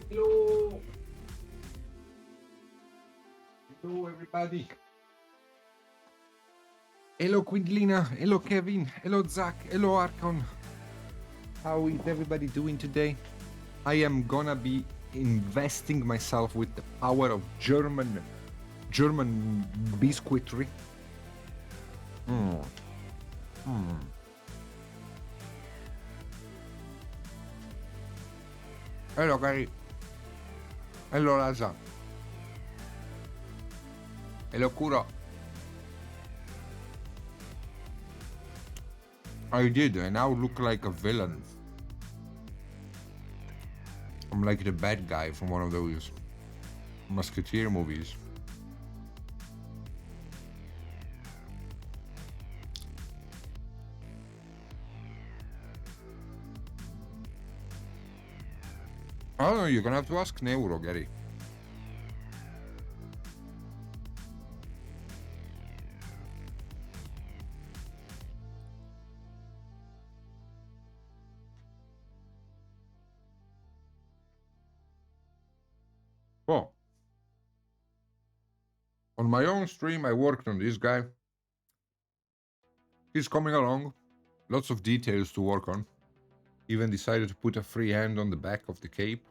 Hello. Hello, everybody. Hello, Quindlina. Hello, Kevin. Hello, Zach. Hello, Archon. How is everybody doing today? I am gonna be investing myself with the power of German biscuitry. Hello, Gary. Hello, Raza. Hello, Kuro. I did. I now look like a villain. I'm like the bad guy from one of those Musketeer movies. I don't know, you're gonna have to ask Neuro, Gary. Oh. On my own stream, I worked on this guy. He's coming along. Lots of details to work on. Even decided to put a free hand on the back of the cape.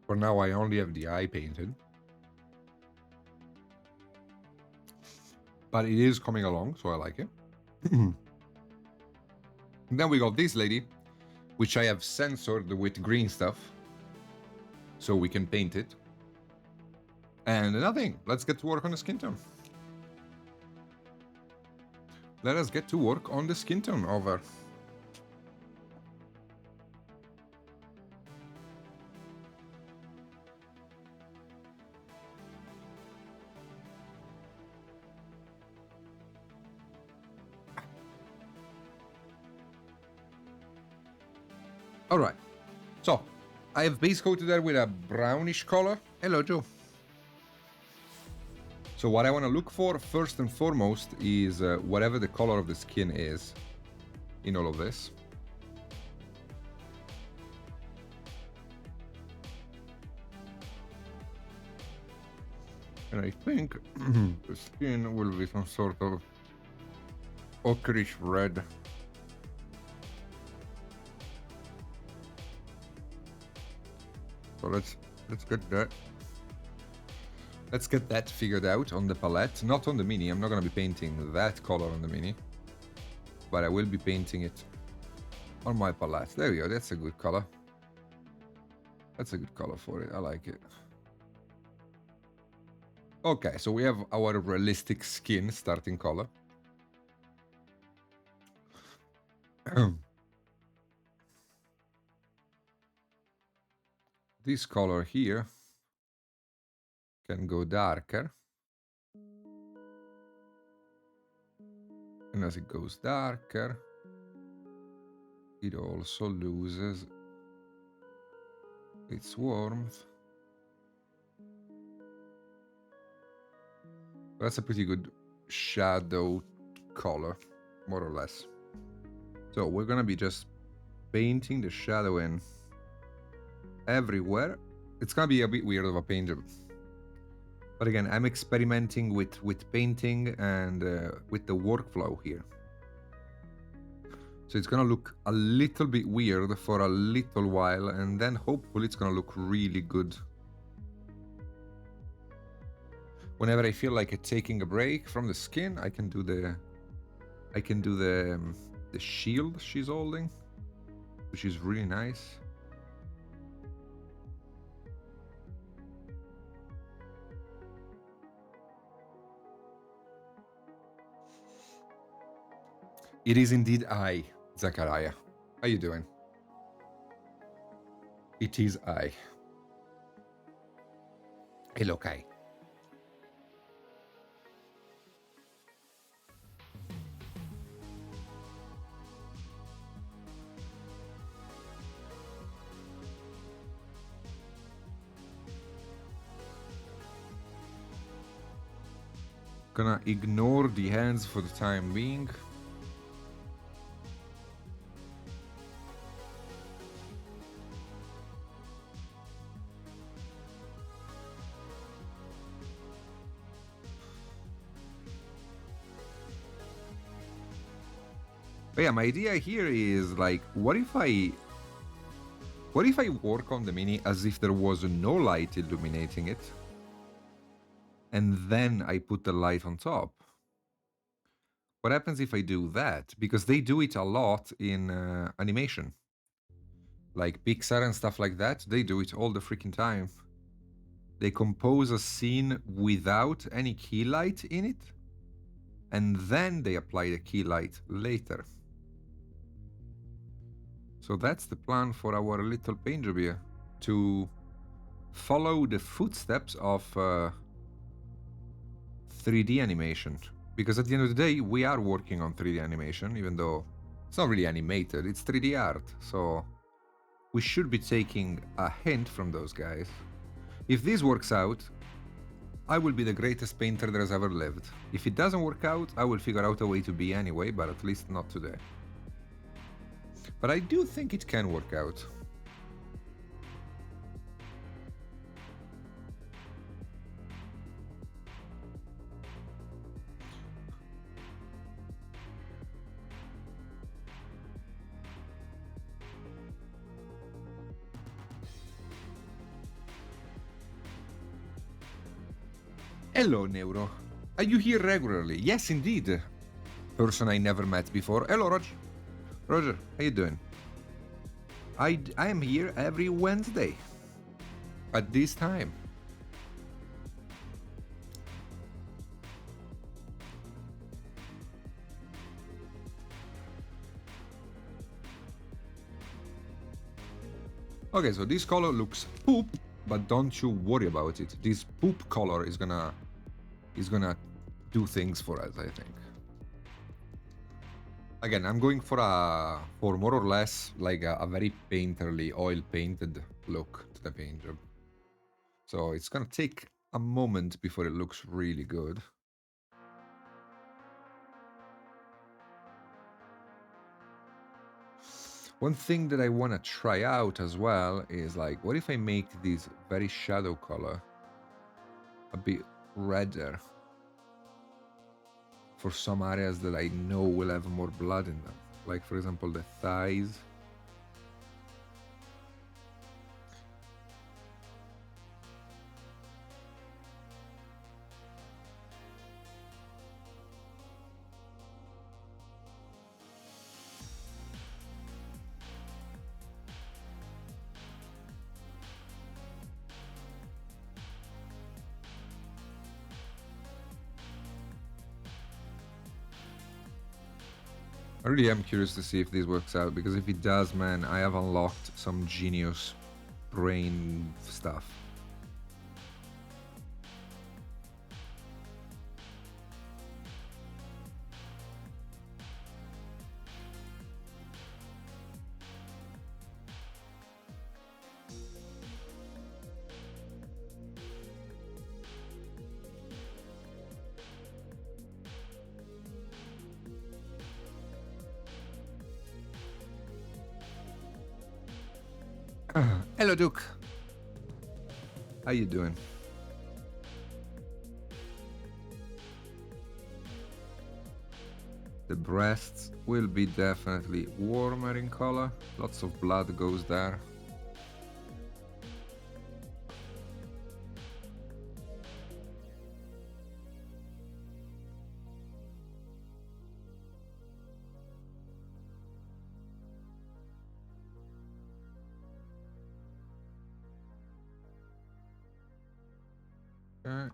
For now, I only have the eye painted. But it is coming along, so I like it. Then we got this lady, which I have censored with green stuff. So we can paint it. And nothing. Let's get to work on the skin tone. Let us get to work on the skin tone of her. All right. So I have base coated her with a brownish color. Hello, Joe. So what I want to look for first and foremost is whatever the color of the skin is in all of this. And I think the skin will be some sort of ochreish red. So let's get that. Let's get that figured out on the palette, not on the mini. I'm not going to be painting that color on the mini, but I will be painting it on my palette. There we go. That's a good color. That's a good color for it. I like it. Okay, so we have our realistic skin starting color. This color here can go darker. And as it goes darker, it also loses its warmth. That's a pretty good shadow color, more or less. So we're gonna be just painting the shadow in everywhere. It's gonna be a bit weird of a paint, but again, I'm experimenting with painting and with the workflow here. So it's gonna look a little bit weird for a little while, and then hopefully it's gonna look really good. Whenever I feel like taking a break from the skin, I can do the shield she's holding, which is really nice. It is indeed I, Zachariah. How you doing? It is I. Hello, Kai. Gonna ignore the hands for the time being. But yeah, my idea here is like, what if I work on the mini as if there was no light illuminating it, and then I put the light on top? What happens if I do that? Because they do it a lot in animation. Like Pixar and stuff like that, they do it all the freaking time. They compose a scene without any key light in it, and then they apply the key light later. So that's the plan for our little paint job here, to follow the footsteps of 3D animation. Because at the end of the day, we are working on 3D animation, even though it's not really animated, it's 3D art. So we should be taking a hint from those guys. If this works out, I will be the greatest painter that has ever lived. If it doesn't work out, I will figure out a way to be anyway, but at least not today. But I do think it can work out. Hello, Neuro. Are you here regularly? Yes, indeed. Person I never met before. Hello, Roger. Roger, how you doing? I am here every Wednesday at this time. Okay, so this color looks poop, but don't you worry about it. This poop color is gonna do things for us, I think. Again, I'm going for more or less like a very painterly, oil painted look to the paint job. So it's gonna take a moment before it looks really good. One thing that I want to try out as well is like, what if I make this very shadow color a bit redder for some areas that I know will have more blood in them? Like, for example, the thighs. I really am curious to see if this works out, because if it does, man, I have unlocked some genius brain stuff. Hello, Duke. How you doing? The breasts will be definitely warmer in color. Lots of blood goes there. Okay.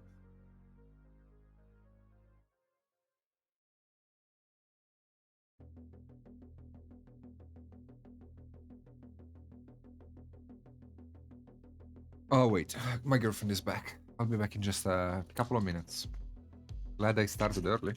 Oh wait, my girlfriend is back. I'll be back in just a couple of minutes. Glad I started early.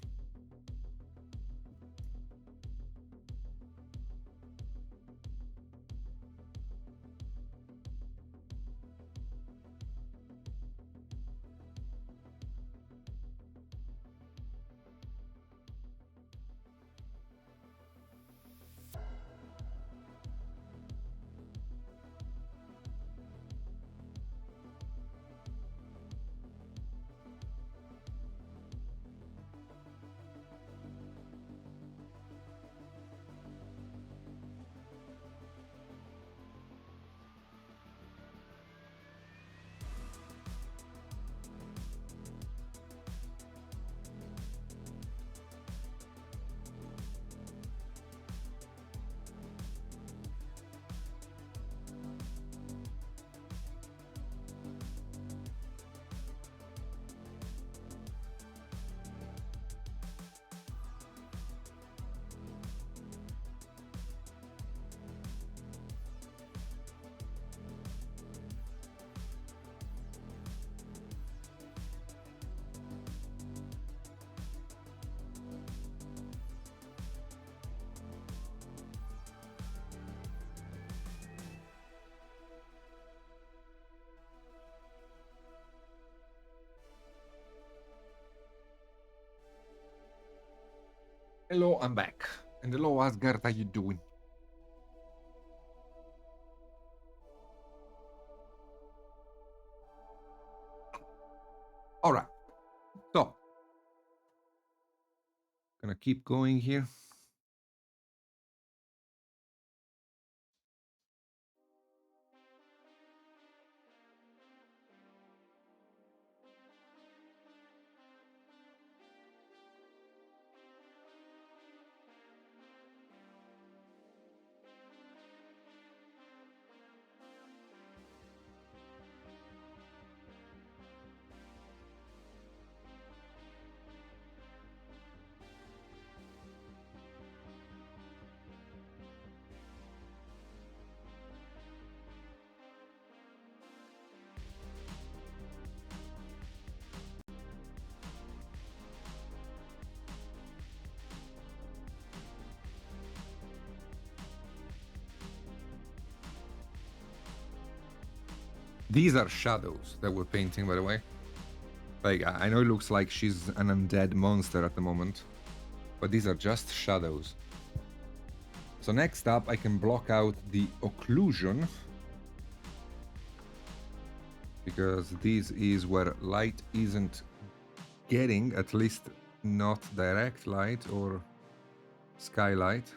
Hello, I'm back. And hello, Asgard, how you doing? All right. So, gonna keep going here. These are shadows that we're painting, by the way. Like, I know it looks like she's an undead monster at the moment, but these are just shadows. So next up, I can block out the occlusion, because this is where light isn't getting, at least not direct light or skylight.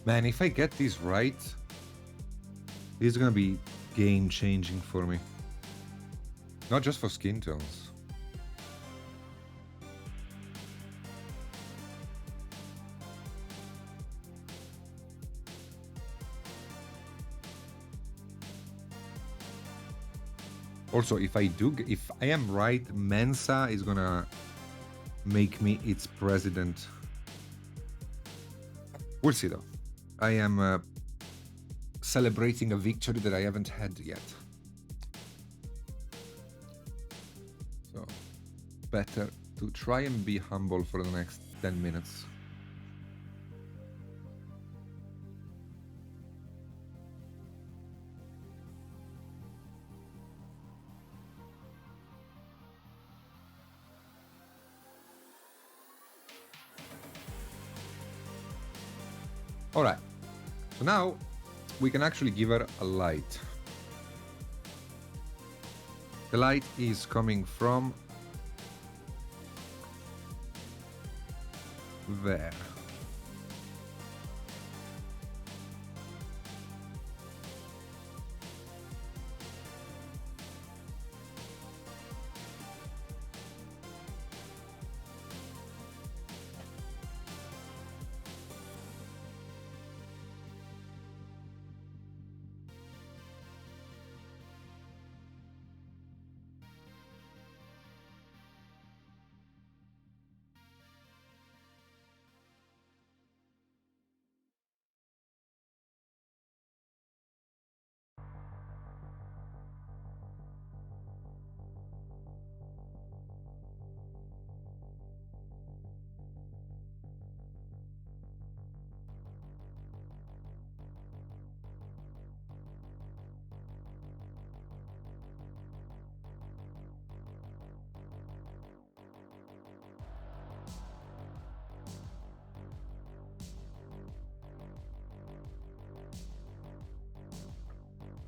Man, if I get this right, this is gonna be game changing for me. Not just for skin tones. Also, if I am right, Mensa is gonna make me its president. We'll see though. I am celebrating a victory that I haven't had yet. So, better to try and be humble for the next 10 minutes. All right. So now we can actually give her a light. The light is coming from there.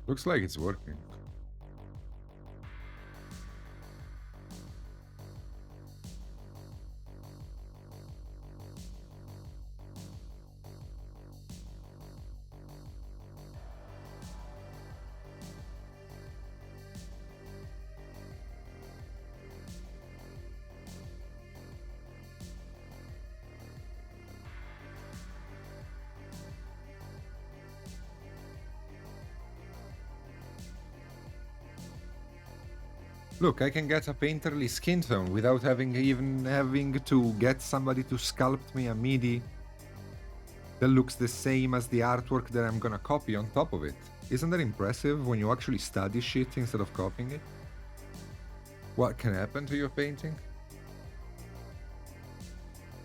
Looks like it's working. Look, I can get a painterly skin tone without even having to get somebody to sculpt me a MIDI that looks the same as the artwork that I'm gonna copy on top of it. Isn't that impressive when you actually study shit instead of copying it? What can happen to your painting?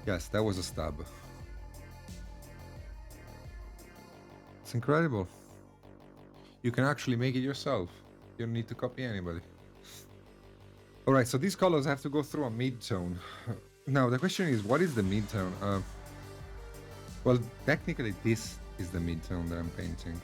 Yes, that was a stab. It's incredible. You can actually make it yourself. You don't need to copy anybody. Alright, so these colors have to go through a mid-tone. Now, the question is, what is the mid-tone? Well, technically, this is the mid-tone that I'm painting.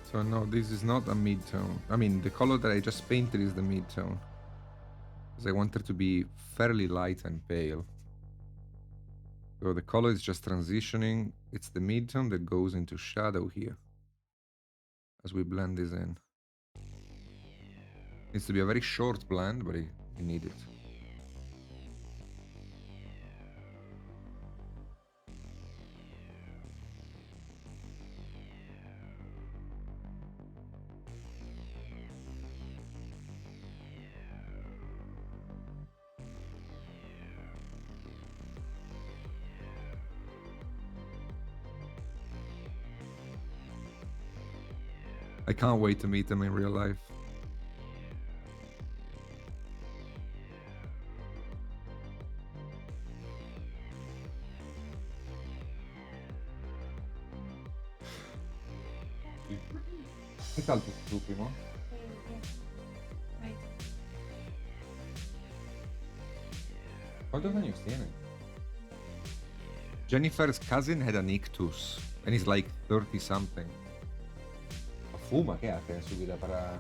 So no, this is not a mid-tone. I mean, the color that I just painted is the mid-tone. Because I want it to be fairly light and pale. So the color is just transitioning. It's the mid-tone that goes into shadow here. As we blend this in. Needs to be a very short blend, but you need it. I can't wait to meet them in real life. ¿Qué tal tu primo? ¿Cuántos años tiene? Jennifer's cousin had an ictus, and he's like 30 something. Fuma, ¿qué hace en su vida para...?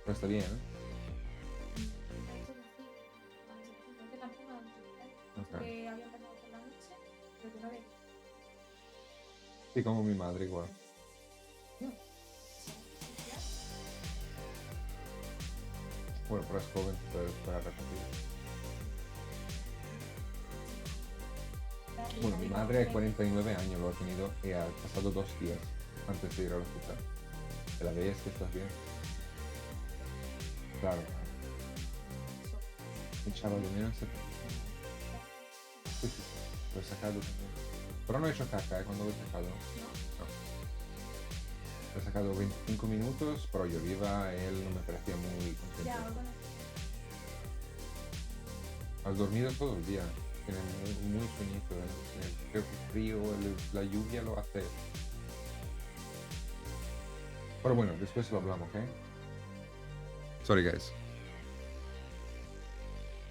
¿No está bien? Okay. Sí, como mi madre igual. Bueno, pero es joven para repetir. Bueno, mi madre a 49 años lo ha tenido y ha pasado 2 días antes de ir al hospital. ¿Te la ves que estás bien? Claro. Echaba de menos. Sí, sí, lo he sacado también. Pero no he hecho caca, cuando lo he sacado. No. Lo he sacado 25 minutos, pero yo viva, él no me parecía muy consciente. Has dormido todo el día. Tiene muy sueñito, creo que el frío, la lluvia lo hace. Pero bueno, después lo hablamos, ¿ok? Sorry, guys.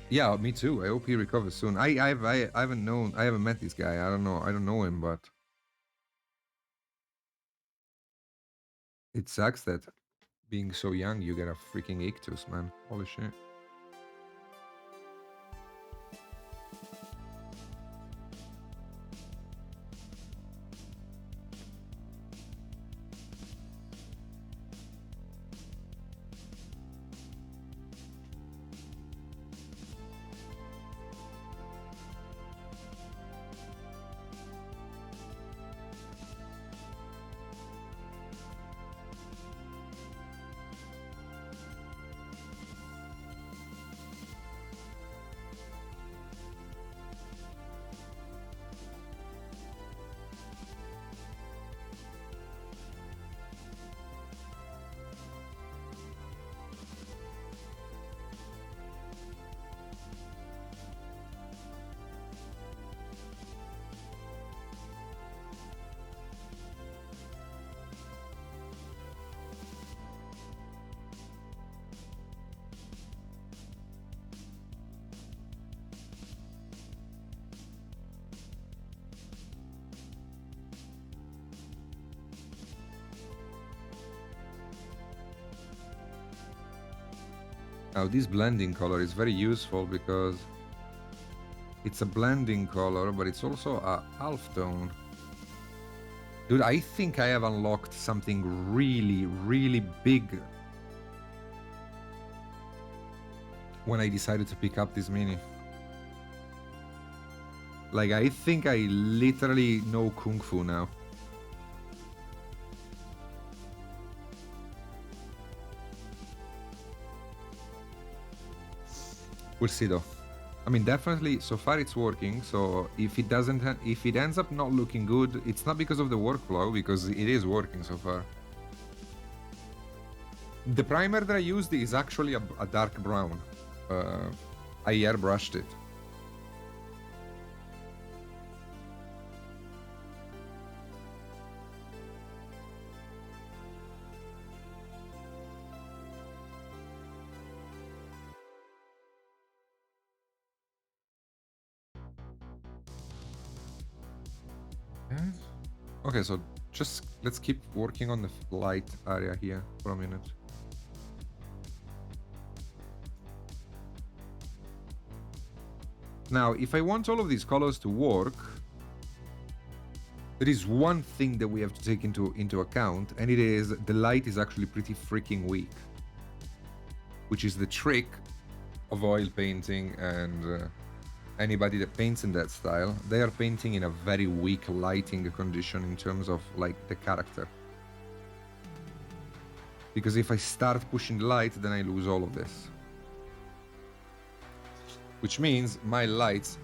Yeah, me too. I hope he recovers soon. I haven't met this guy. I don't know him, but it sucks that being so young you get a freaking ictus, man. Holy shit. Now this blending color is very useful because it's a blending color, but it's also a half tone. Dude, I think I have unlocked something really, really big when I decided to pick up this mini. Like, I think I literally know Kung Fu now. We'll see though. I mean, definitely, so far it's working. So if it doesn't, if it ends up not looking good, it's not because of the workflow, because it is working so far. The primer that I used is actually a dark brown. I airbrushed it. Okay, so just let's keep working on the light area here for a minute. Now, if I want all of these colors to work, there is one thing that we have to take into account, and it is the light is actually pretty freaking weak, which is the trick of oil painting and anybody that paints in that style. They are painting in a very weak lighting condition in terms of like the character. Because if I start pushing the light, then I lose all of this. Which means my lights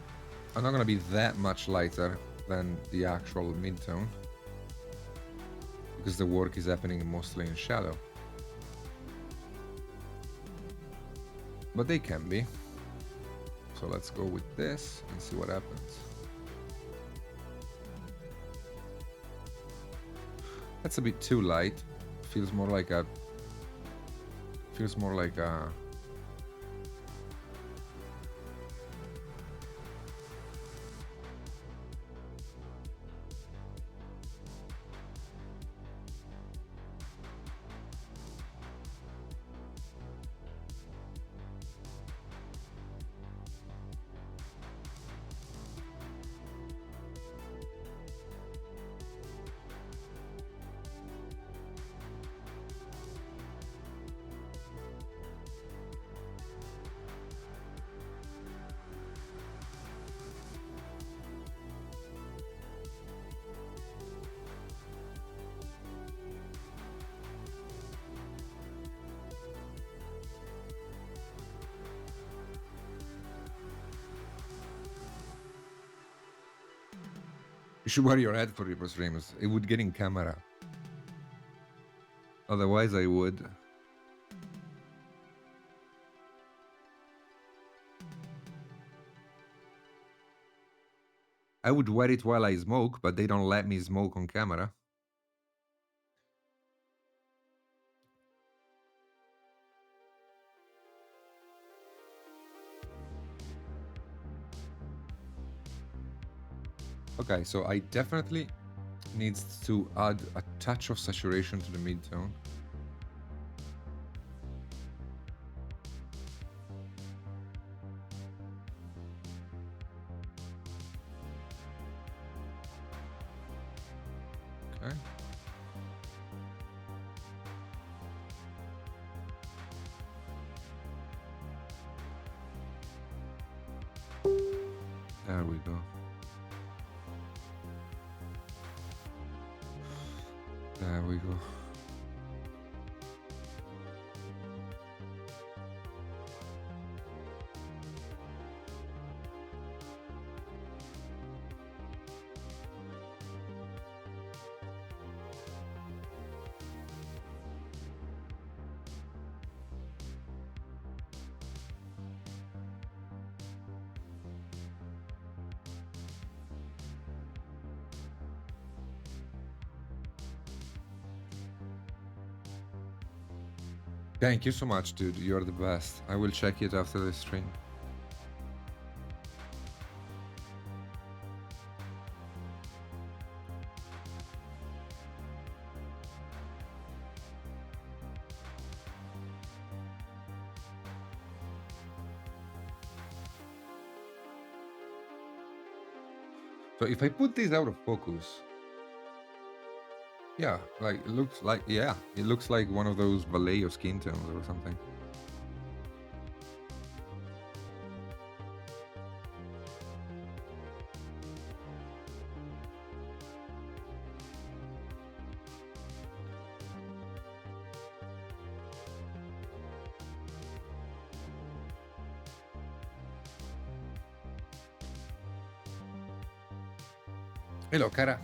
are not going to be that much lighter than the actual mid-tone, because the work is happening mostly in shadow. But they can be. So let's go with this and see what happens. That's a bit too light. Feels more like a You should wear your head for Reaper streams. It would get in camera. Otherwise, I would. I would wear it while I smoke, but they don't let me smoke on camera. Okay, so I definitely needs to add a touch of saturation to the mid-tone. Okay. There we go. There we go. Thank you so much, dude. You're the best. I will check it after the stream. So if I put this out of focus, yeah, like it looks like, yeah, it looks like one of those Vallejo skin tones or something. Hello, cara.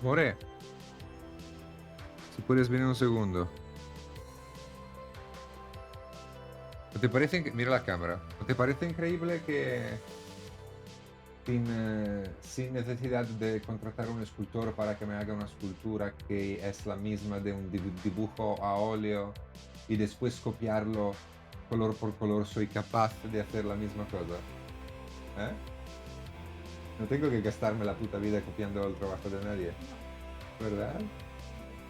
More, si puedes venir un segundo. ¿No te parece mira la cámara? ¿No te parece increíble que sin necesidad de contratar un escultor para que me haga una escultura que es la misma de un dibujo a óleo y después copiarlo color por color, soy capaz de hacer la misma cosa? ¿Eh? No tengo que gastarme la puta vida copiando el trabajo de nadie, ¿verdad?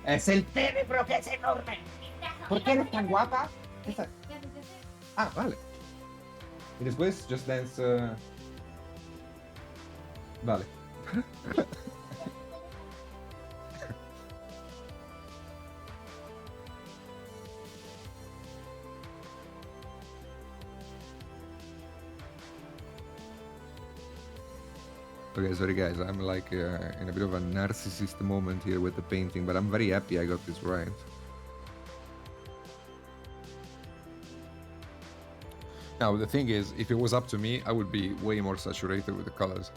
Es el cerebro que es enorme. ¿Por qué eres tan guapa? Esa... Ah, vale. Y después Just Dance... Vale. Okay, sorry guys, I'm like in a bit of a narcissist moment here with the painting, but I'm very happy I got this right. Now, the thing is, if it was up to me, I would be way more saturated with the colors.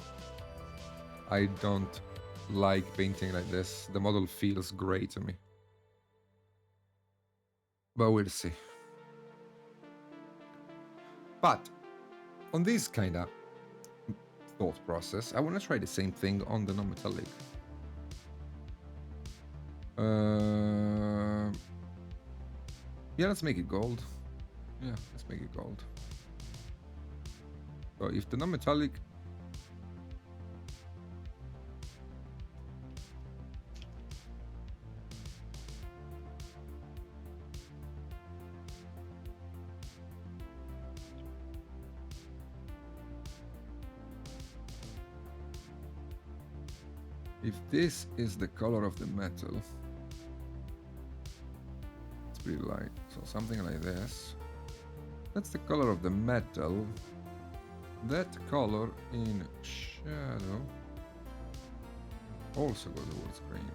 I don't like painting like this. The model feels great to me. But we'll see. But on this kind of thought process, I want to try the same thing on the non-metallic. Yeah, let's make it gold. Yeah, let's make it gold. So if the non-metallic... If this is the color of the metal, it's pretty light, so something like this. That's the color of the metal. That color in shadow also goes towards green,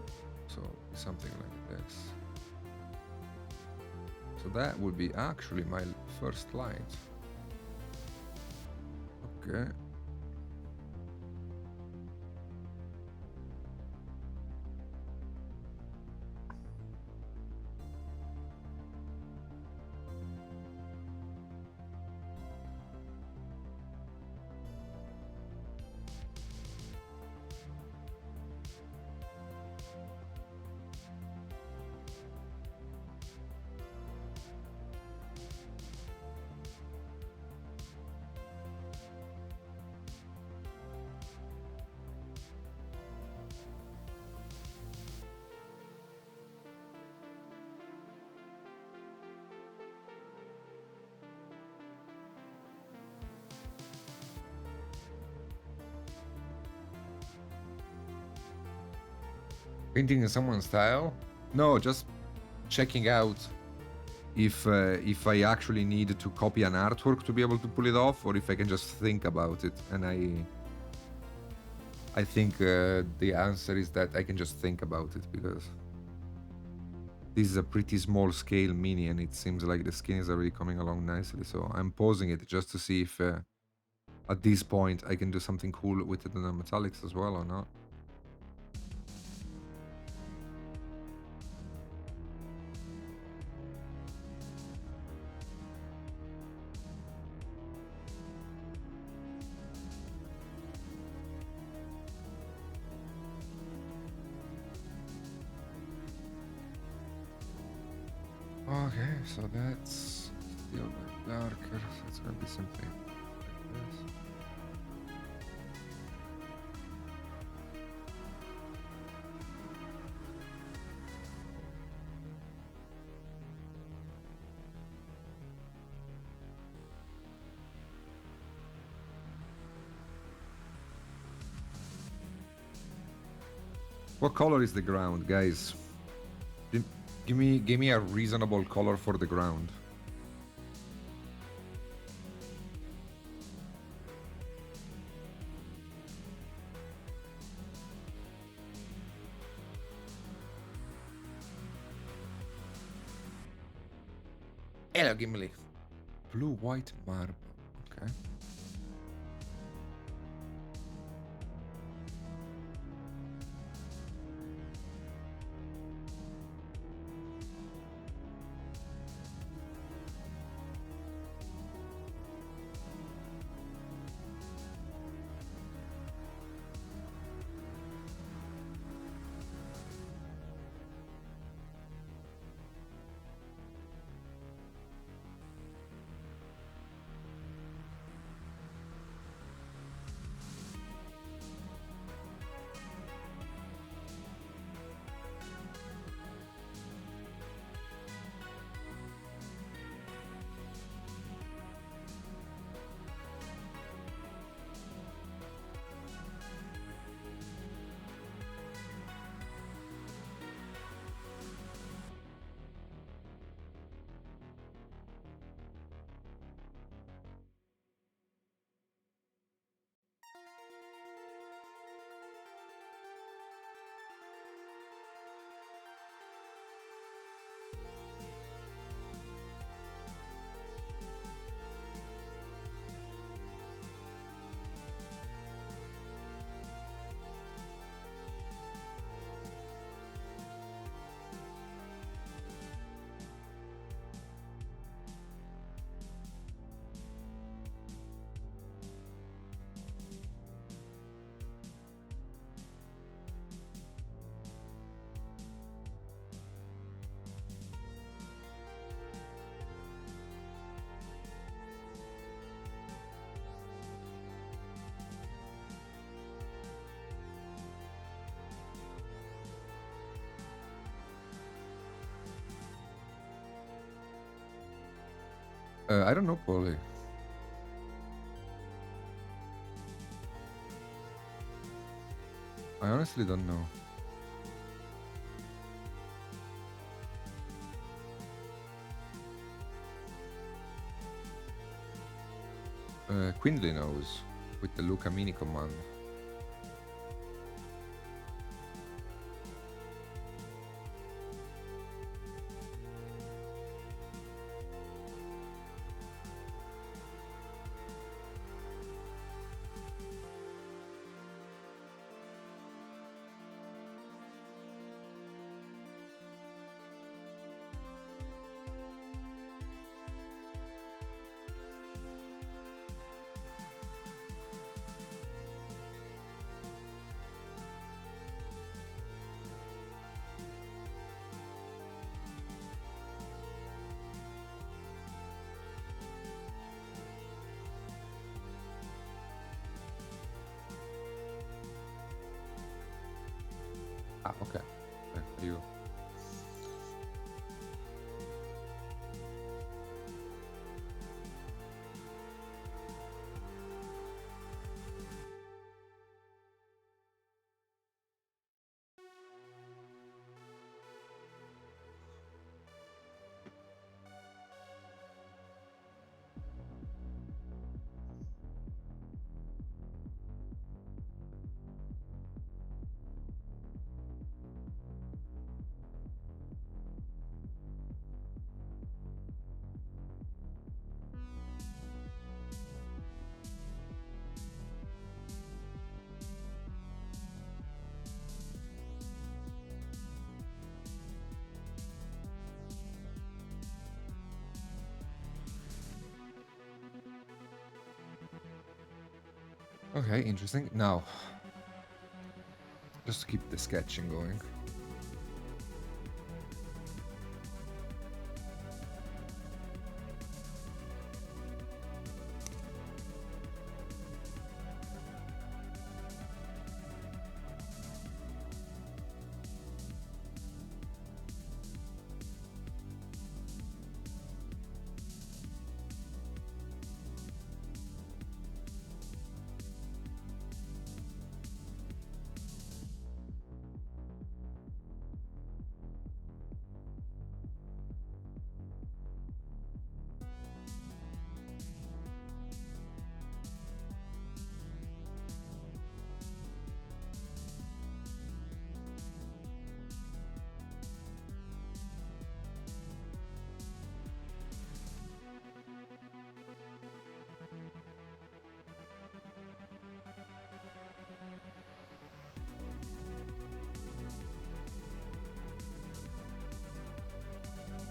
so something like this. So that would be actually my first light. Okay. Painting in someone's style? No, just checking out if I actually need to copy an artwork to be able to pull it off, or if I can just think about it and I think the answer is that I can just think about it because this is a pretty small scale mini and it seems like the skin is already coming along nicely. So I'm pausing it just to see if at this point I can do something cool with the metallics as well or not. Okay, so that's still like darker, so it's gonna be something like this. What color is the ground, guys? Gi- give me a reasonable color for the ground. Hello, Gimli. Blue, white marble. Okay. I don't know, Polly. I honestly don't know. Quindly knows with the Luca Mini command. Ah, okay. You. Okay, interesting. Now, just to keep the sketching going.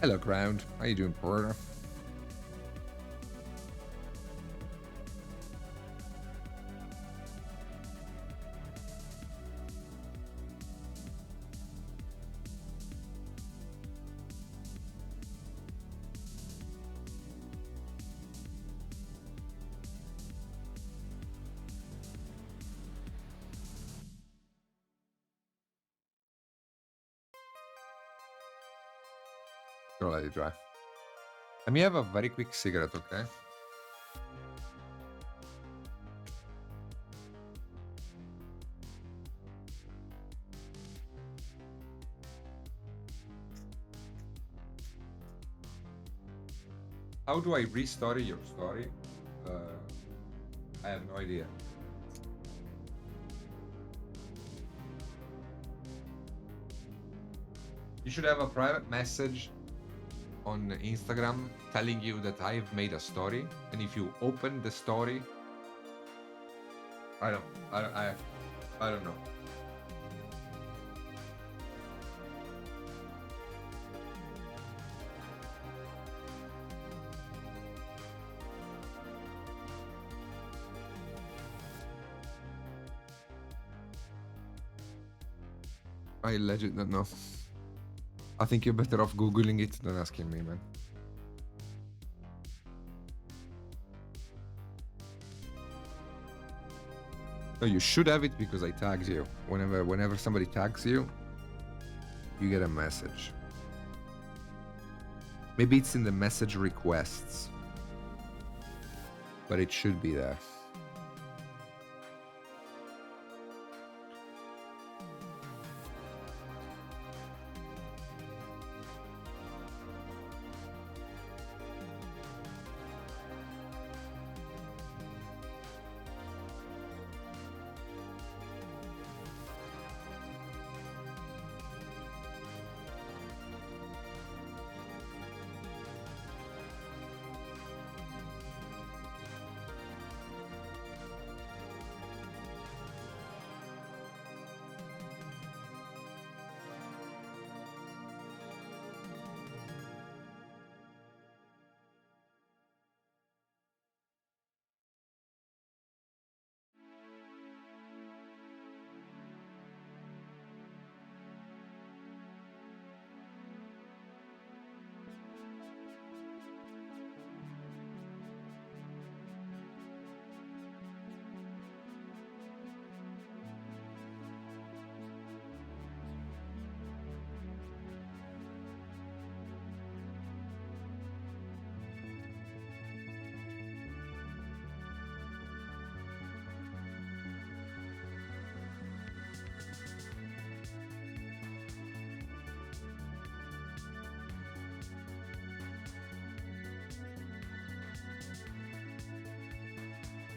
Hello, crowd. How you doing, Porter? Gonna let it dry. Let me have a very quick cigarette, okay? How do I restory your story? I have no idea. You should have a private message on Instagram telling you that I've made a story, and if you open the story, I don't know. I legit don't know. I think you're better off Googling it than asking me, man. No, you should have it because I tagged you. Whenever somebody tags you, you get a message. Maybe it's in the message requests, but it should be there.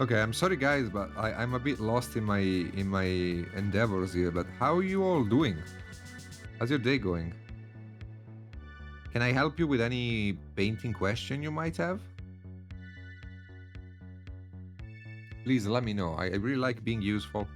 Okay, I'm sorry guys, but I'm a bit lost in my endeavors here, but how are you all doing? How's your day going? Can I help you with any painting question you might have? Please let me know. I really like being useful.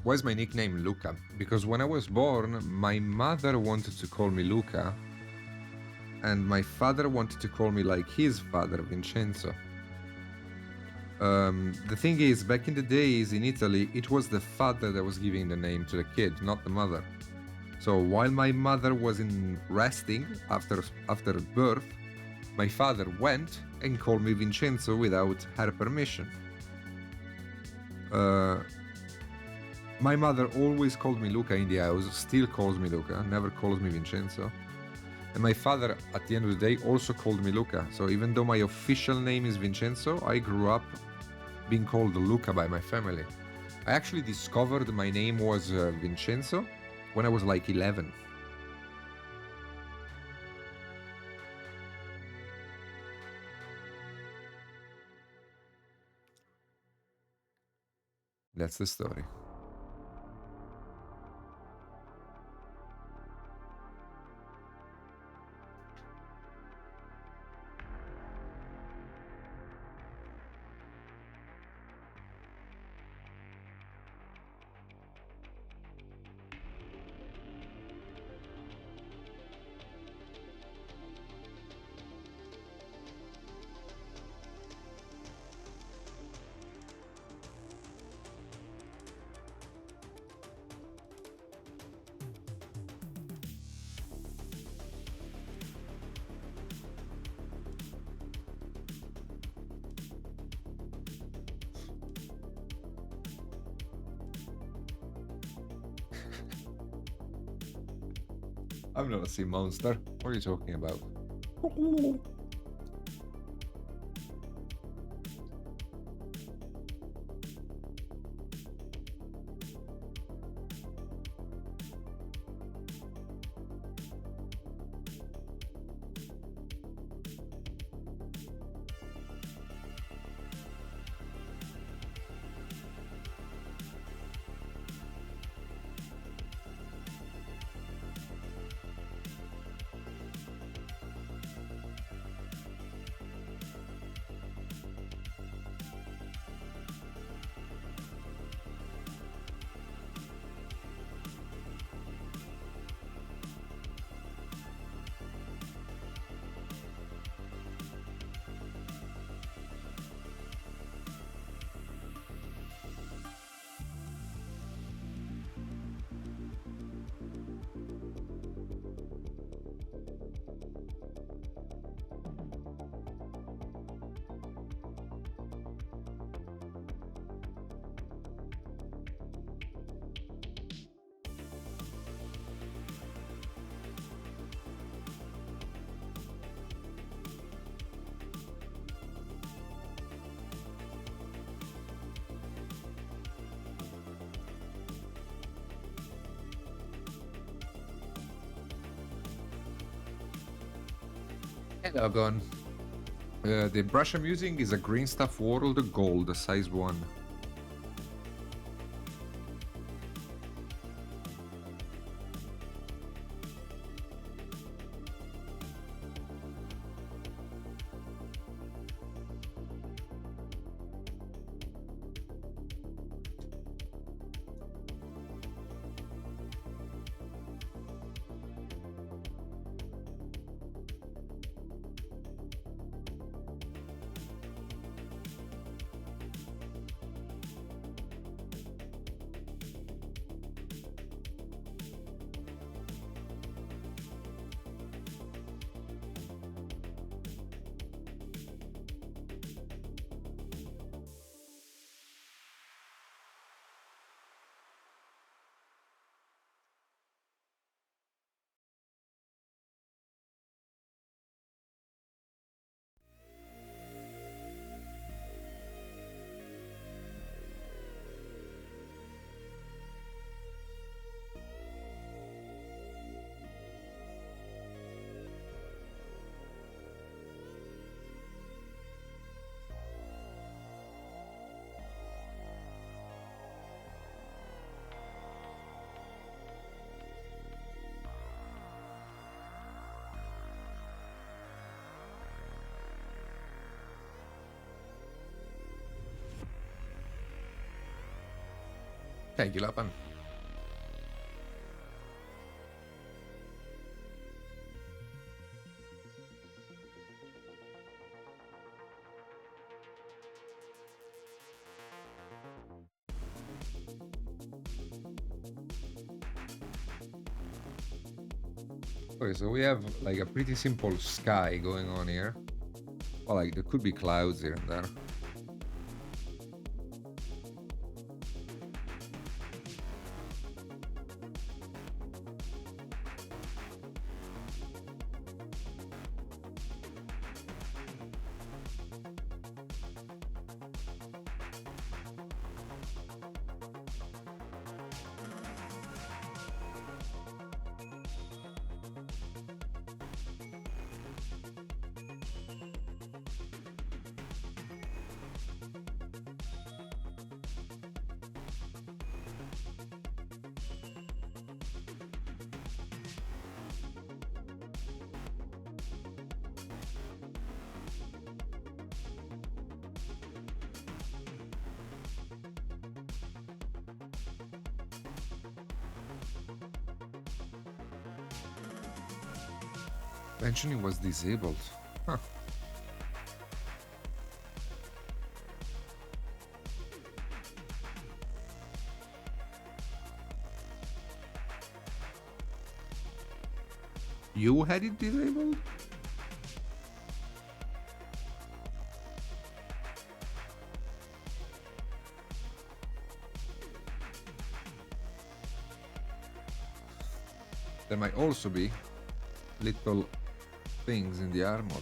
Why is my nickname Luca? Because when I was born, my mother wanted to call me Luca, and my father wanted to call me like his father, Vincenzo. The thing is, back in the days in Italy, it was the father that was giving the name to the kid, not the mother. So while my mother was in resting after birth, my father went and called me Vincenzo without her permission. My mother always called me Luca in the house, still calls me Luca, never calls me Vincenzo. And my father, at the end of the day, also called me Luca. So even though my official name is Vincenzo, I grew up being called Luca by my family. I actually discovered my name was Vincenzo when I was like 11. That's the story. I'm not a sea monster. What are you talking about? Hello, Gon. The brush I'm using is a Green Stuff World Gold, size 1. Kejkilappen. Okay, so we have like a pretty simple sky going on here. Well, like there could be clouds here and there. Mentioning was disabled. Huh. You had it disabled? There might also be little things in the armor.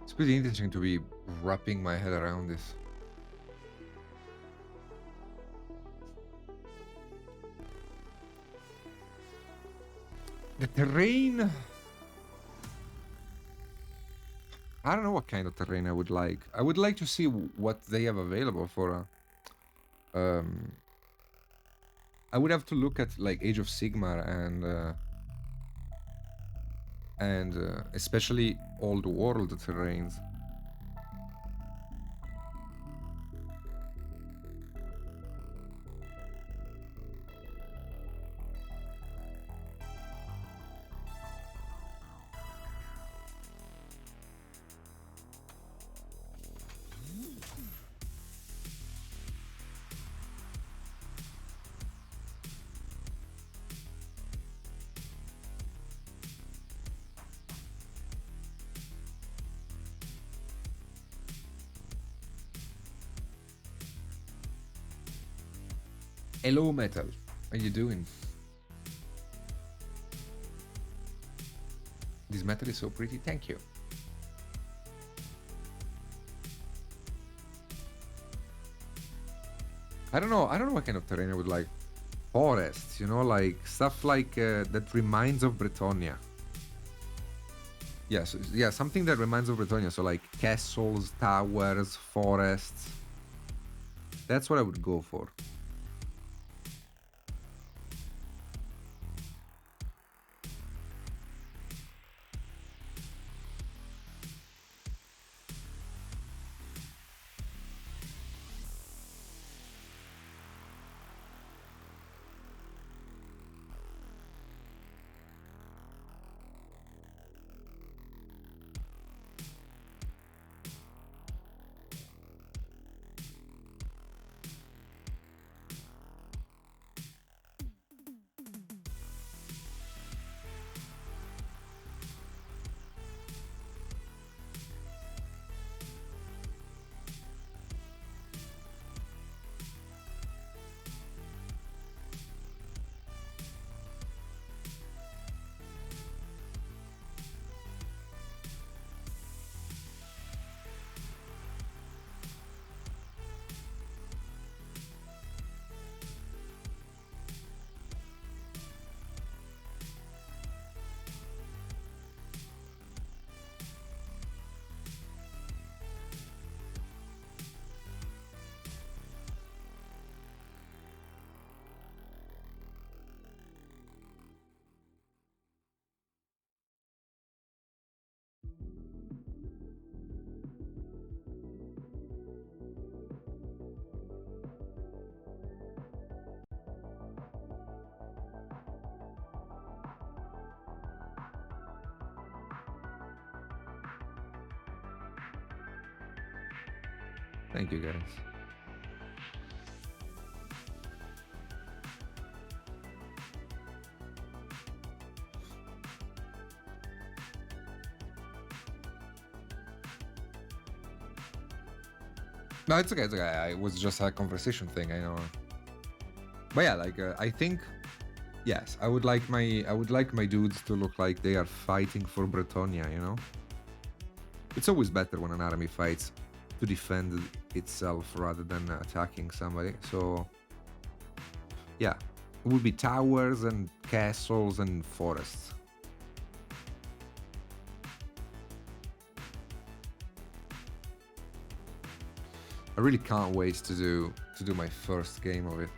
It's pretty interesting to be wrapping my head around this. The terrain... I don't know what kind of terrain I would like. I would like to see what they have available for... I would have to look at like Age of Sigmar and especially Old World terrains. Hello, Metal. How you doing? This metal is so pretty. Thank you. I don't know. I don't know what kind of terrain I would like. Forests, you know, like stuff like that reminds of Bretonia. Yes, yeah, something that reminds of Bretonia. So like castles, towers, forests. That's what I would go for. Thank you, guys. No, it's okay. It's okay. It was just a conversation thing. I know. But yeah, like I think, yes, I would like my dudes to look like they are fighting for Bretonia. You know, it's always better when an army fights to defend itself rather than attacking somebody. So yeah, it would be towers and castles and forests. I really can't wait to do my first game of it.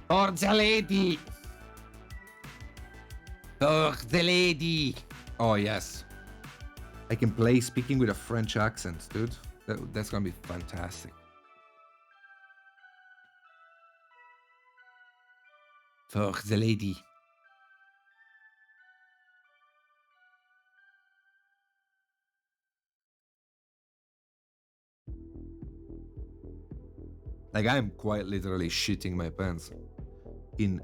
Forza Lady! Ugh, the lady. Oh, yes. I can play speaking with a French accent, dude. That's gonna be fantastic. Fuck the lady. Like, I'm quite literally shitting my pants in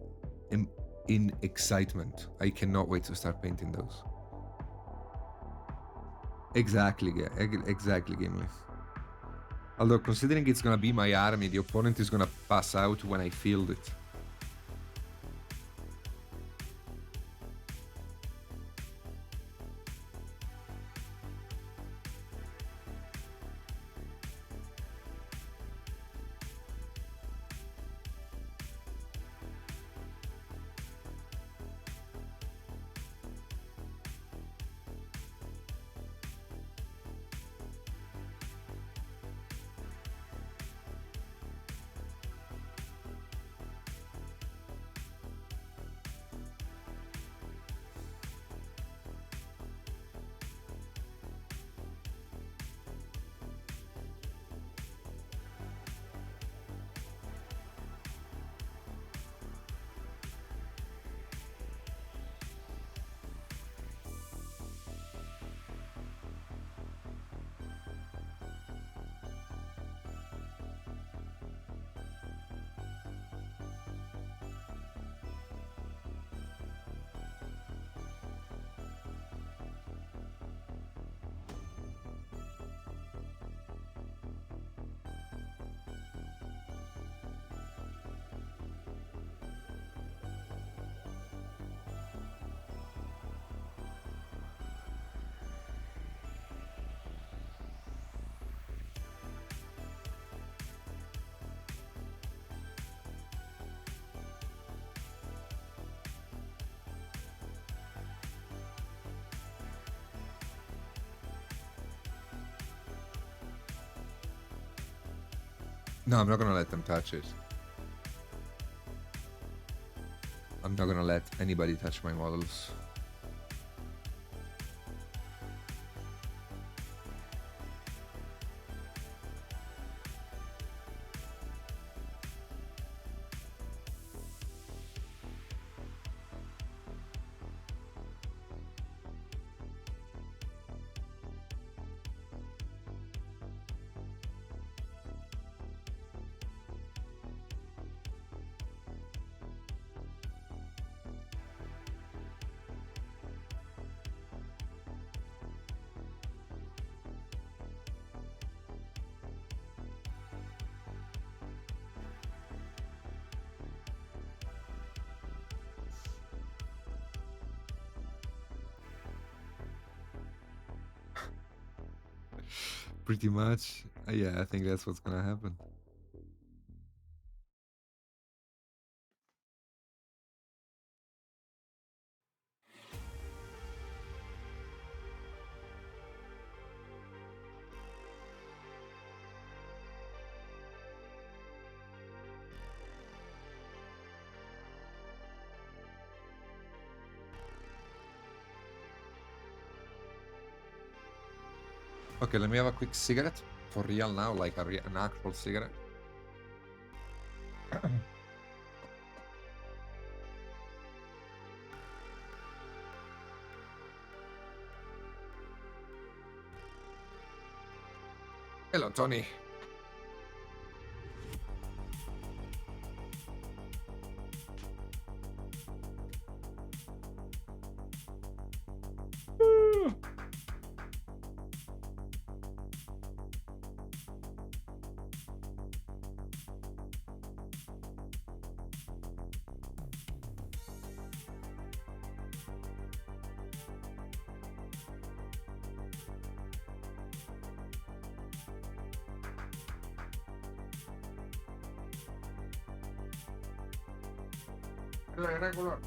in, in excitement. I cannot wait to start painting those. Exactly, exactly, Gimli. Although, considering it's gonna be my army, the opponent is gonna pass out when I field it. No, I'm not gonna let them touch it. I'm not gonna let anybody touch my models. Pretty much. Yeah, I think that's what's gonna happen. Okay, let me have a quick cigarette. For real now, like an actual cigarette. Hello, Tony. Regular.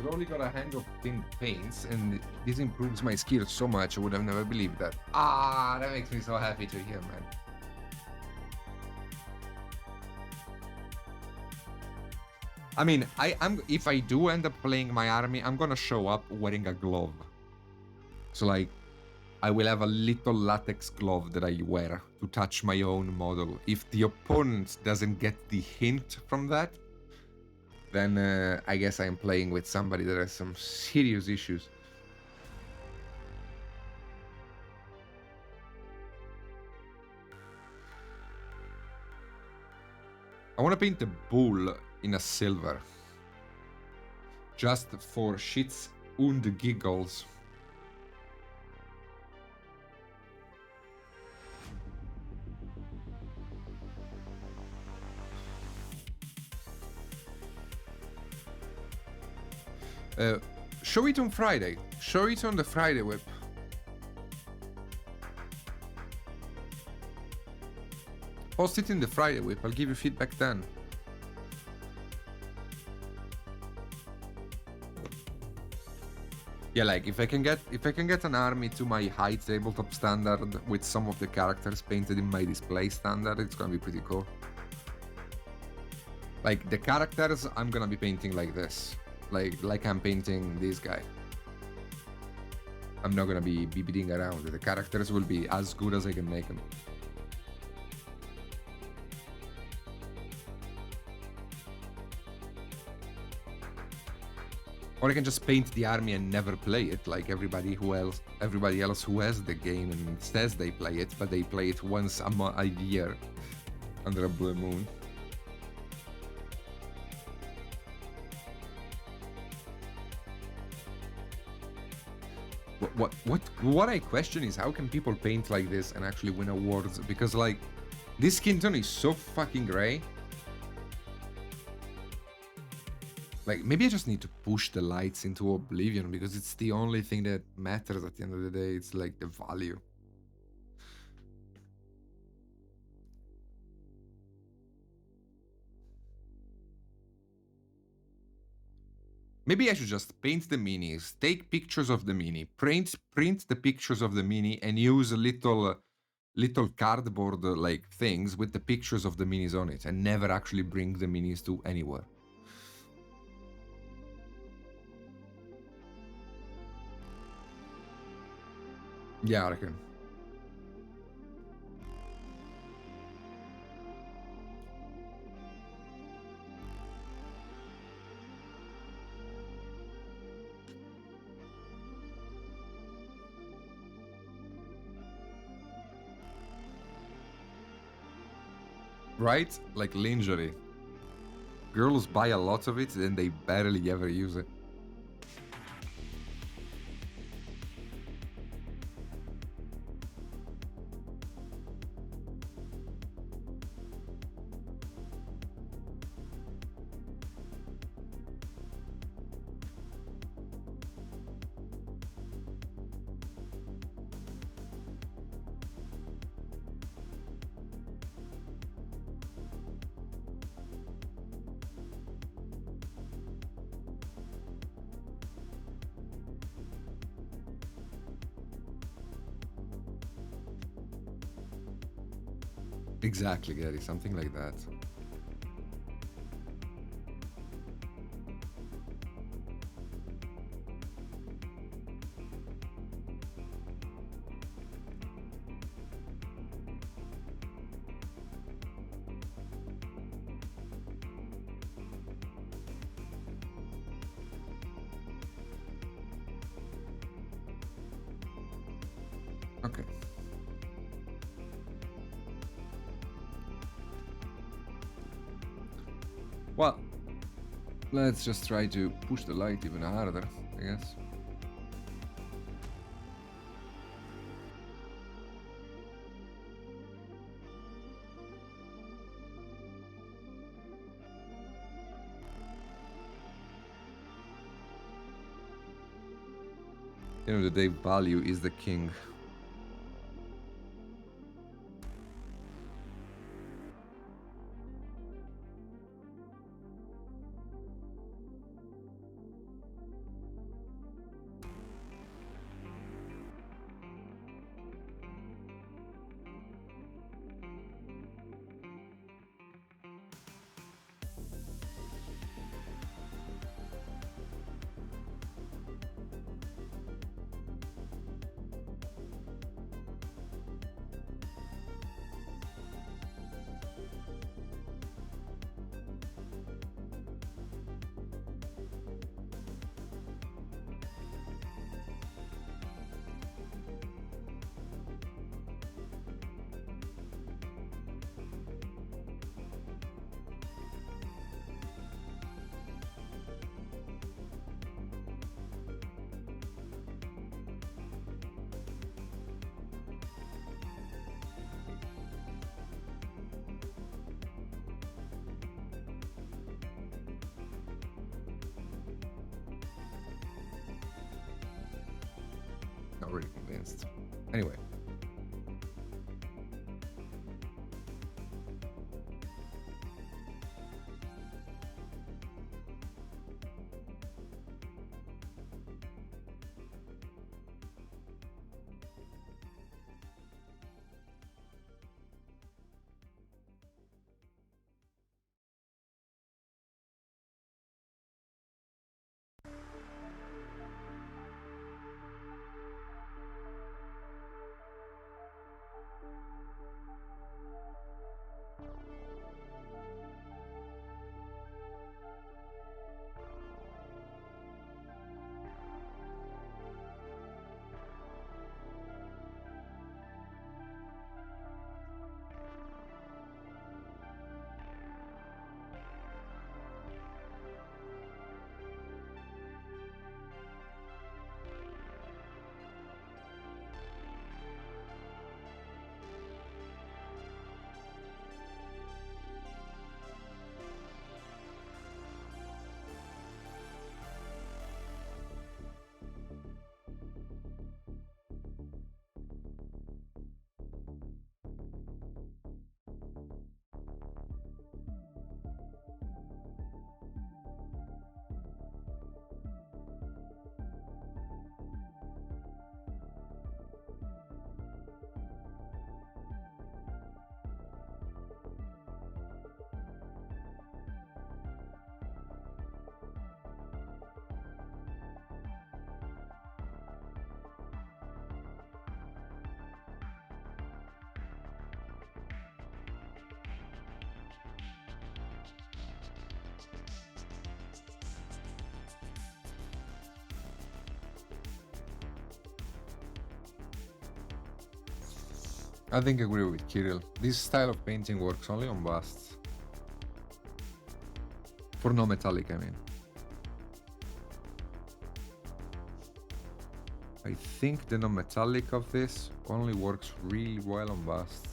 slowly got a hang of thin paints, and this improves my skills so much. I would have never believed that. Ah, that makes me so happy to hear, man. I mean, I'm if I do end up playing my army, I'm gonna show up wearing a glove. So like, I will have a little latex glove that I wear to touch my own model. If the opponent doesn't get the hint from that, then I guess I'm playing with somebody that has some serious issues. I want to paint the bull in a silver. Just for shits und giggles. Show it on Friday. Show it on the Friday whip. Post it in the Friday whip. I'll give you feedback then. Yeah, like if I can get an army to my high tabletop standard with some of the characters painted in my display standard, it's gonna be pretty cool. Like the characters, I'm gonna be painting like this, like I'm painting this guy. I'm not gonna be beating around. The characters will be as good as I can make them. Or I can just paint the army and never play it, like everybody else who has the game and says they play it, but they play it once a year under a blue moon. What I question is how can people paint like this and actually win awards? Because like this skin tone is so fucking gray. Like, maybe I just need to push the lights into oblivion because it's the only thing that matters at the end of the day. It's like the value. Maybe I should just paint the minis, take pictures of the mini, print the pictures of the mini, and use little cardboard like things with the pictures of the minis on it, and never actually bring the minis to anywhere. Yeah, I reckon. Right? Like lingerie. Girls buy a lot of it and they barely ever use it. Exactly, Gary, something like that. Okay. Well, let's just try to push the light even harder, I guess. At the end of the day, value is the king. not really convinced. Anyway. I think I agree with Kirill. This style of painting works only on busts. For no metallic, I mean. I think the non-metallic of this only works really well on busts.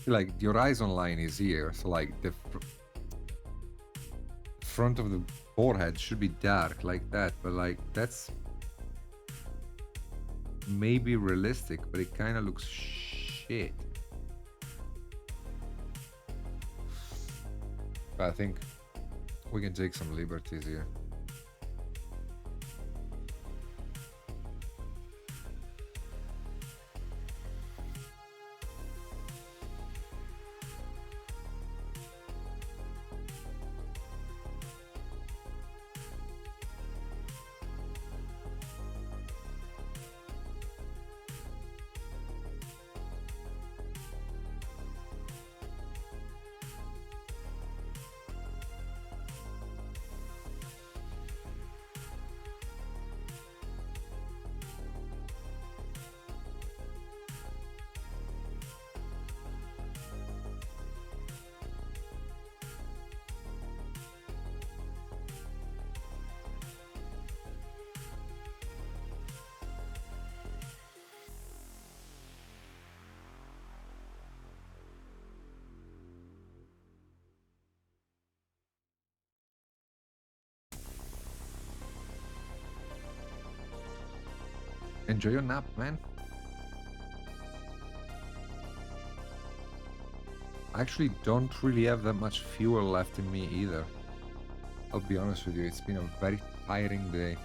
See, like the horizon line is here, so like the front of the forehead should be dark like that, but like that's maybe realistic, but it kind of looks shit. But I think we can take some liberties here. Enjoy your nap, man. I actually don't really have that much fuel left in me either. I'll be honest with you, it's been a very tiring day.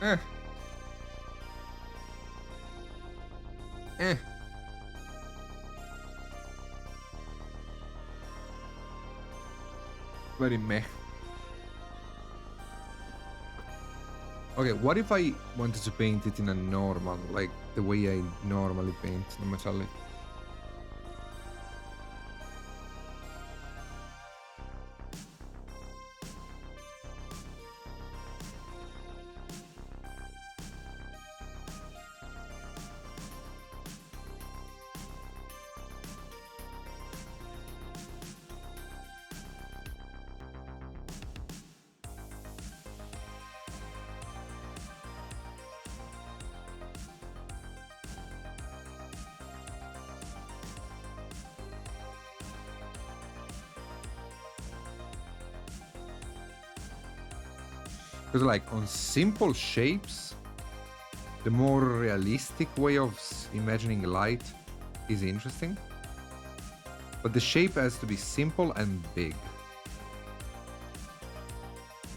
Eh. Eh. Very meh. Okay, what if I wanted to paint it in a normal, like the way I normally paint the metallic? Because like on simple shapes, the more realistic way of imagining light is interesting. But the shape has to be simple and big.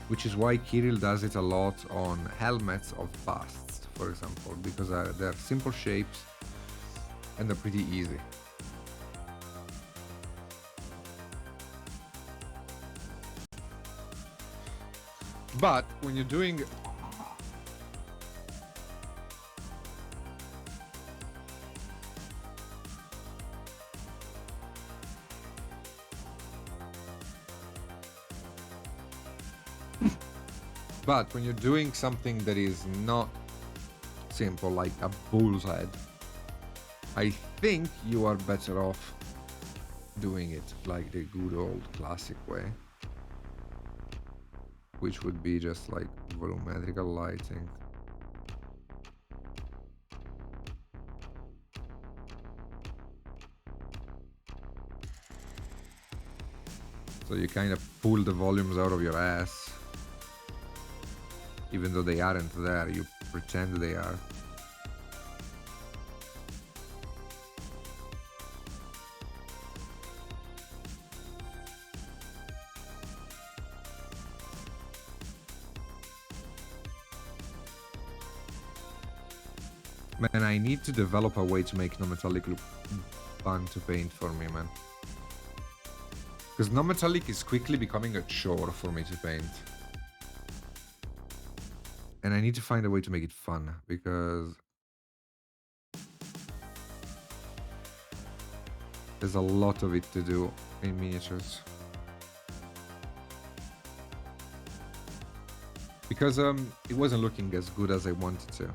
Which is why Kirill does it a lot on helmets of busts, for example, because they're simple shapes and they're pretty easy. But when you're doing something that is not simple, like a bull's head, I think you are better off doing it like the good old classic way, which would be just like volumetrical lighting. So you kind of pull the volumes out of your ass. Even though they aren't there, you pretend they are. Man, I need to develop a way to make non-metallic look fun to paint for me, man. Because non-metallic is quickly becoming a chore for me to paint. And I need to find a way to make it fun, because there's a lot of it to do in miniatures. Because it wasn't looking as good as I wanted to.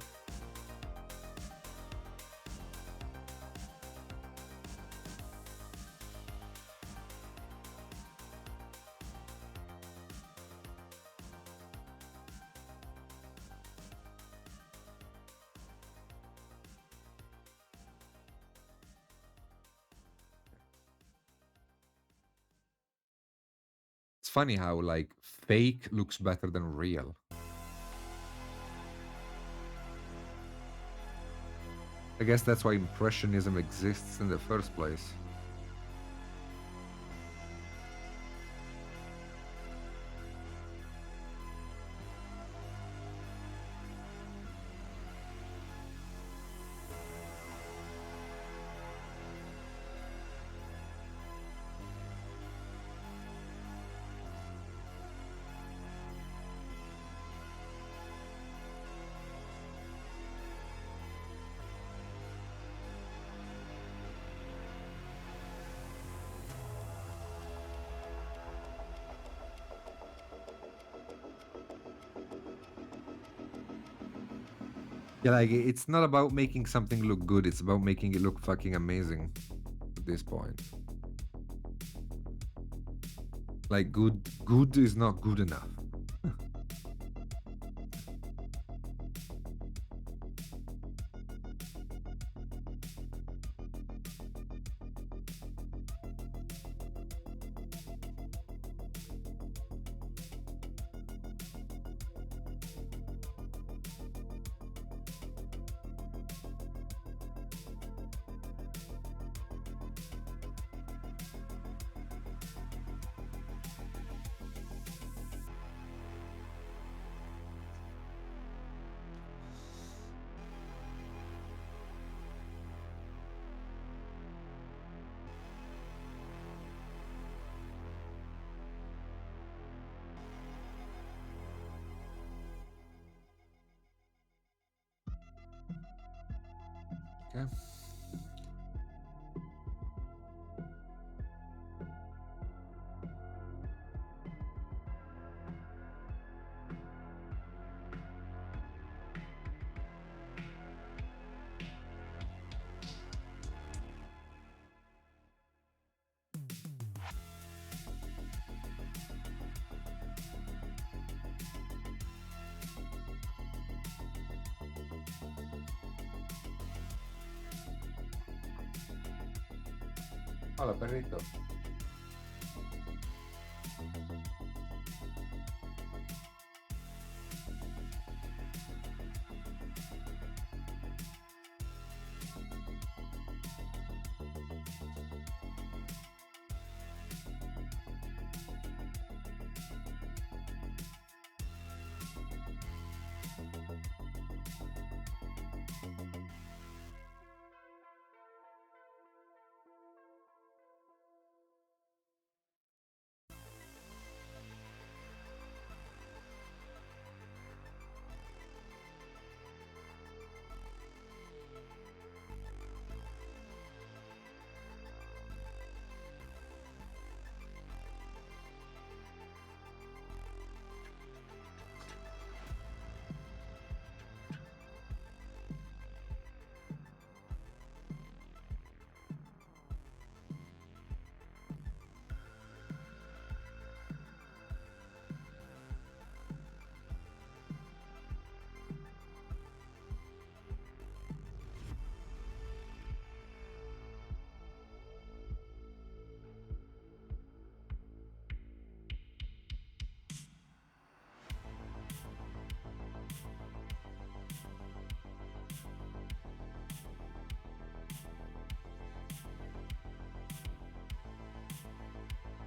funny how like fake looks better than real. I guess that's why impressionism exists in the first place. Yeah, like it's not about making something look good, it's about making it look fucking amazing at this point. Like good is not good enough. Okay. Hola, perrito.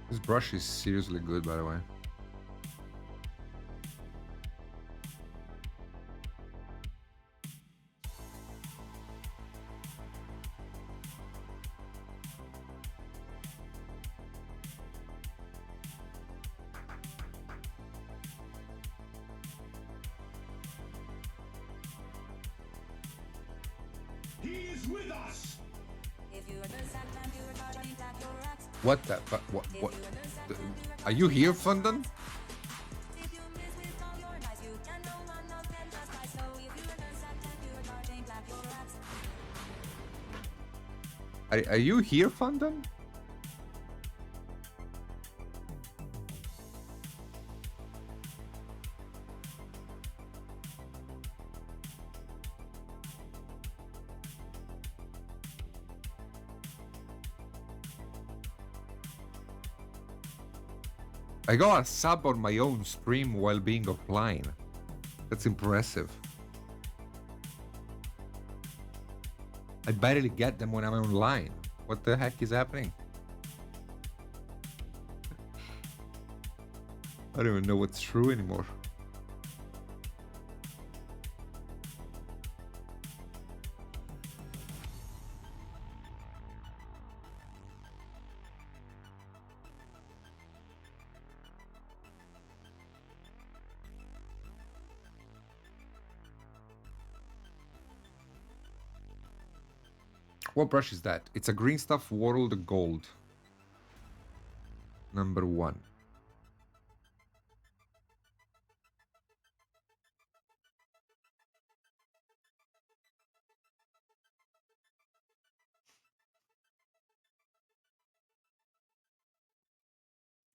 This brush is seriously good, by the way. What the fuck? What? Are you here, Fundon? Are you here, Fundon? I got a sub on my own stream while being offline. That's impressive. I barely get them when I'm online. What the heck is happening? I don't even know what's true anymore. What brush is that? It's a green stuff world gold. Number 1.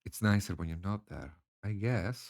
It's nicer when you're not there, I guess.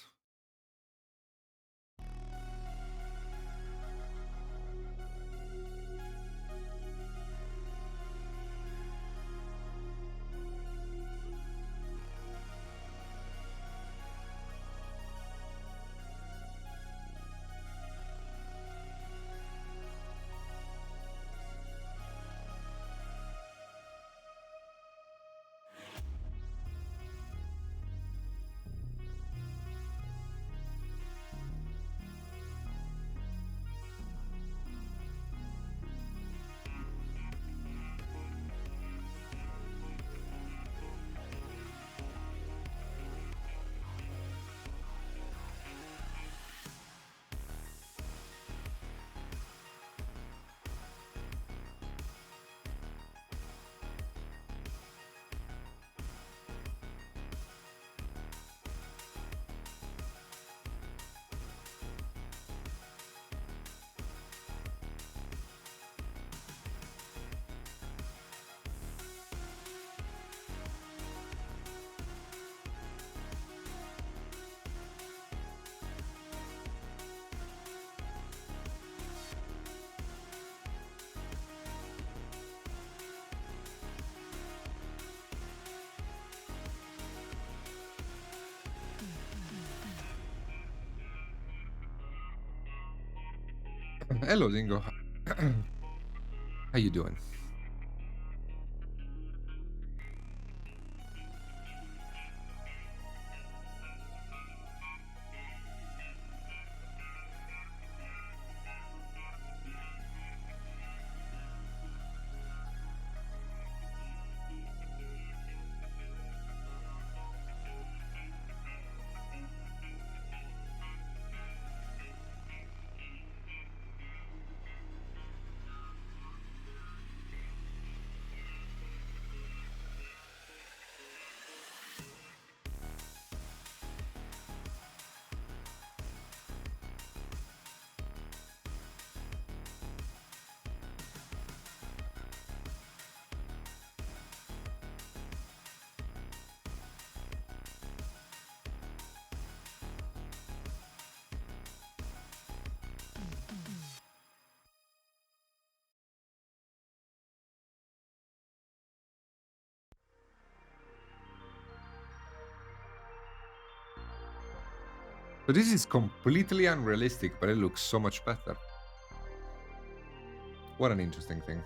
Hello, Dingo. How you doing? So this is completely unrealistic, but it looks so much better. What an interesting thing.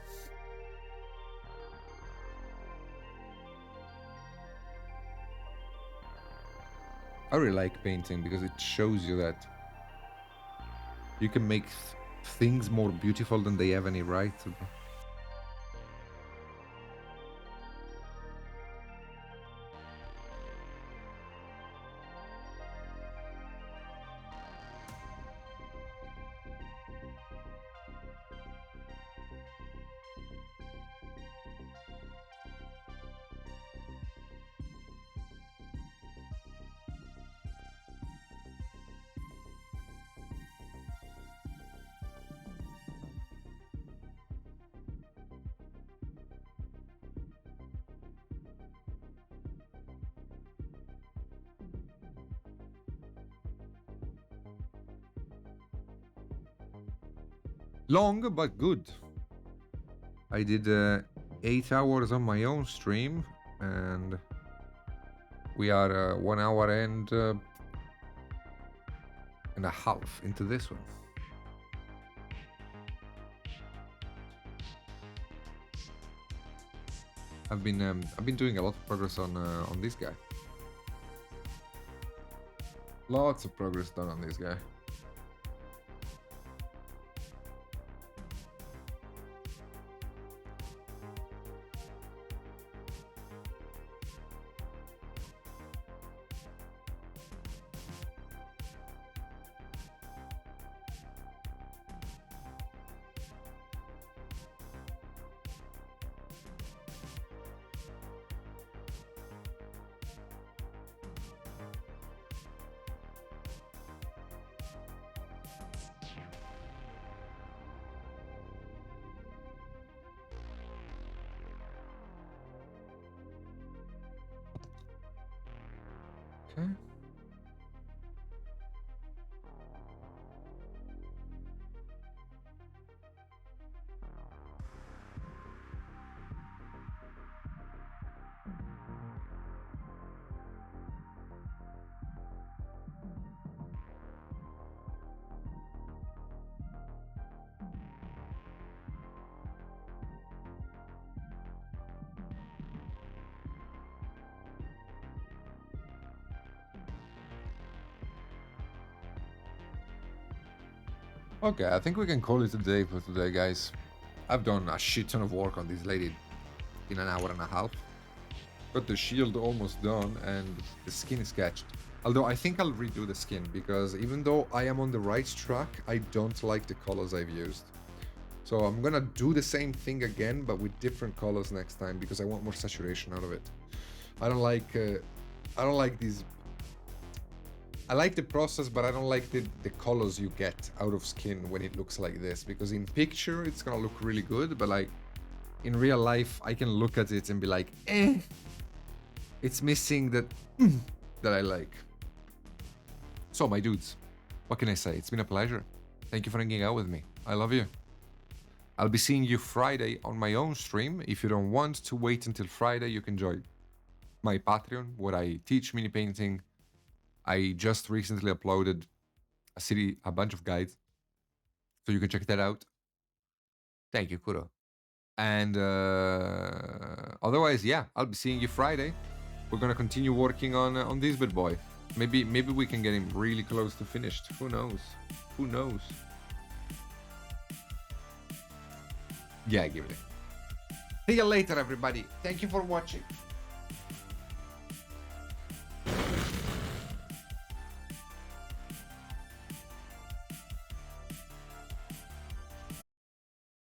I really like painting because it shows you that you can make things more beautiful than they have any right to be. Long, but good. I did 8 hours on my own stream, and We are 1 hour and a half into this one. I've been doing a lot of progress on this guy. Lots of progress done on this guy. Okay. Okay, I think we can call it a day for today, guys. I've done a shit ton of work on this lady in an hour and a half. Got the shield almost done and the skin is sketched. Although I think I'll redo the skin because even though I am on the right track, I don't like the colors I've used. So I'm gonna do the same thing again, but with different colors next time because I want more saturation out of it. I don't like these. I like the process, but I don't like the colors you get out of skin when it looks like this, because in picture it's gonna look really good, but like in real life I can look at it and be like, it's missing that that I like. So my dudes, what can I say? It's been a pleasure. Thank you for hanging out with me. I love you. I'll be seeing you Friday on my own stream. If you don't want to wait until Friday, you can join my Patreon where I teach mini painting. I just recently uploaded a bunch of guides, so you can check that out. Thank you, Kuro. And otherwise, yeah, I'll be seeing you Friday. We're gonna continue working on this bit boy. Maybe we can get him really close to finished. Who knows? Who knows? Yeah, give it. See you later, everybody. Thank you for watching.